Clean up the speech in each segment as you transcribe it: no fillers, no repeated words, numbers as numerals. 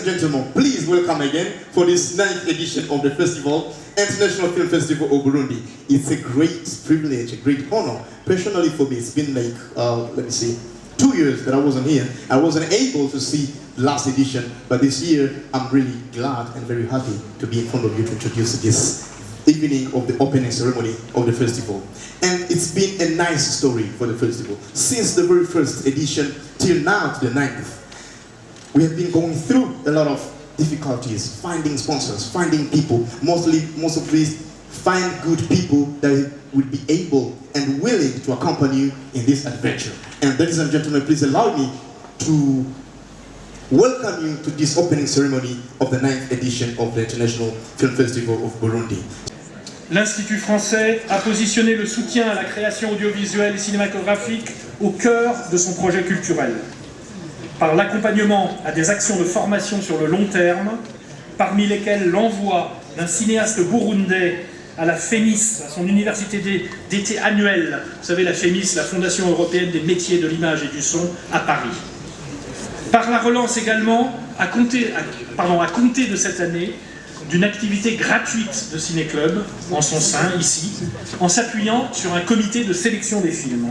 gentlemen, please welcome again for this 9th edition of the festival, International Film Festival of Burundi. It's a great privilege, a great honor. Personally for me, it's been like, 2 years that I wasn't here. I wasn't able to see the last edition, but this year I'm really glad and very happy to be in front of you to introduce this evening of the opening ceremony of the festival. And it's been a nice story for the festival. Since the very first edition till now to the 9th, we have been going through a lot of difficulties, finding sponsors, finding people, most of these find good people that will be able and willing to accompany you in this adventure. And ladies and gentlemen, please allow me to welcome you to this opening ceremony of the 9th edition of the International Film Festival of Burundi. L'Institut français a positionné le soutien à la création audiovisuelle et cinématographique au cœur de son projet culturel. Par l'accompagnement à des actions de formation sur le long terme, parmi lesquelles l'envoi d'un cinéaste burundais à la FEMIS, à son université d'été annuelle, vous savez la FEMIS, la Fondation européenne des métiers de l'image et du son, à Paris. Par la relance également, à compter de cette année, d'une activité gratuite de ciné-club, en son sein, ici, en s'appuyant sur un comité de sélection des films.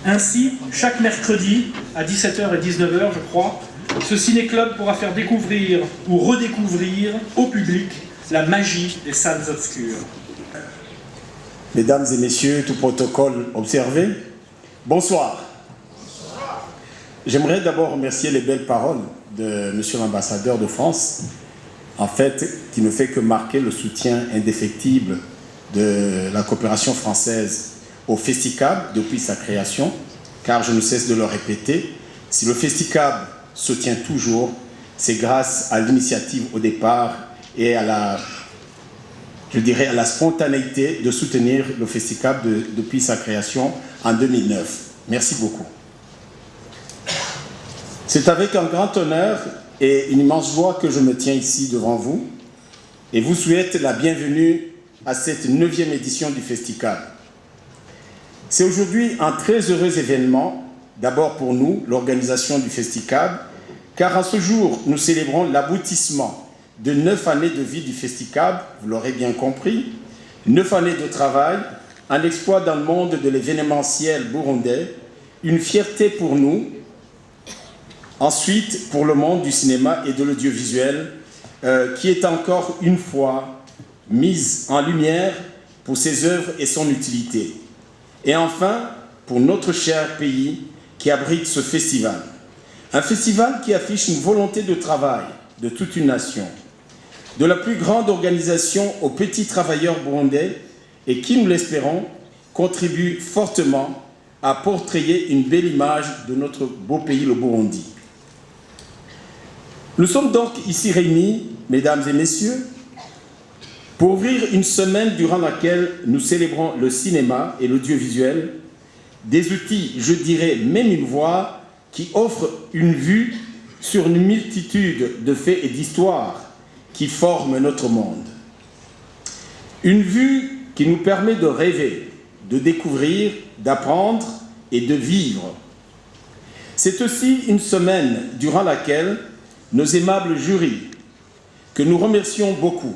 Ainsi, chaque mercredi, à 17h et 19h, je crois, ce ciné-club pourra faire découvrir ou redécouvrir au public la magie des salles obscures. Mesdames et messieurs, tout protocole observé, bonsoir. J'aimerais d'abord remercier les belles paroles de Monsieur l'ambassadeur de France, en fait, qui ne fait que marquer le soutien indéfectible de la coopération française au Festicab depuis sa création, car je ne cesse de le répéter, si le Festicab se tient toujours, c'est grâce à l'initiative au départ et à la spontanéité de soutenir le Festicab depuis sa création en 2009. Merci beaucoup. C'est avec un grand honneur et une immense joie que je me tiens ici devant vous et vous souhaite la bienvenue à cette 9e édition du Festicab. C'est aujourd'hui un très heureux événement, d'abord pour nous, l'organisation du Festicab, car à ce jour, nous célébrons l'aboutissement de 9 années de vie du Festicab, vous l'aurez bien compris, 9 années de travail, un exploit dans le monde de l'événementiel burundais, une fierté pour nous, ensuite pour le monde du cinéma et de l'audiovisuel, qui est encore une fois mise en lumière pour ses œuvres et son utilité. Et enfin, pour notre cher pays qui abrite ce festival. Un festival qui affiche une volonté de travail de toute une nation, de la plus grande organisation aux petits travailleurs burundais et qui, nous l'espérons, contribue fortement à portrayer une belle image de notre beau pays, le Burundi. Nous sommes donc ici réunis, mesdames et messieurs, pour ouvrir une semaine durant laquelle nous célébrons le cinéma et l'audiovisuel, des outils, je dirais même une voix, qui offrent une vue sur une multitude de faits et d'histoires qui forment notre monde. Une vue qui nous permet de rêver, de découvrir, d'apprendre et de vivre. C'est aussi une semaine durant laquelle nos aimables jurys, que nous remercions beaucoup,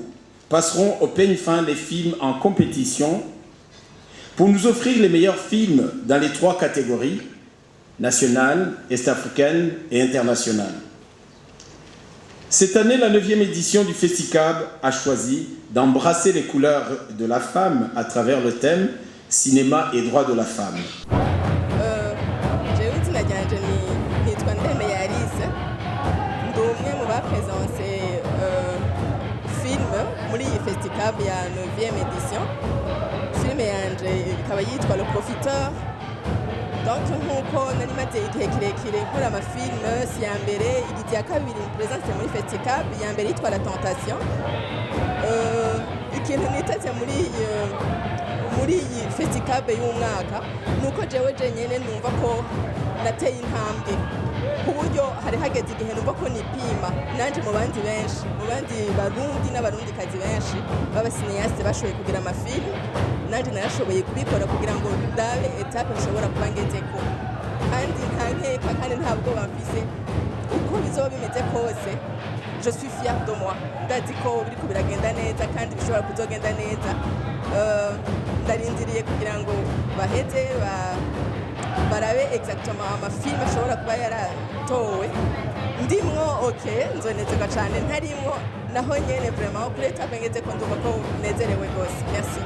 passeront au peigne fin les films en compétition pour nous offrir les meilleurs films dans les 3 catégories, nationale, est-africaine et internationale. Cette année, la 9e édition du Festicab a choisi d'embrasser les couleurs de la femme à travers le thème « Cinéma et droits de la femme ». Festicab ya 9e édition. Filme yanje ikaba yitwa Le Profiteur. Donc nkuko nari maze igihe kirekire nkora amafilme, si ya mbere igiti ya kabiri presence muri Festicab, ya mbere yitwa La Tentation. Ikintu nitatse muri iyi Festicab y'umwaka nuko jewe jenyene numva ko nateye intambwe ku buryo hari hageze igihe numva ko nipima nanje mu bandi benshi, mu bandi barundi n'abarundikazi benshi b'abasineyaste bashoboye kugira amafilme, nanje narashoboye kubikora kugira ngo ndabe etape nshobora kuba ngezeko, kandi nta nkeka kandi nta bwoba mfise uko bizoba bimeze kose je suis fier de moi ndazi ko biriko biragenda neza kandi bishobora kuzogenda neza ndarindiriye kugira ngo baheze barabe exactement amafilme ashobora kuba yaratowe ndimwo okay nzonezerwa cyane ntarimwo naho nyene vraiment kuri etape ngeze ko ndumva ko nezerewe rwose merci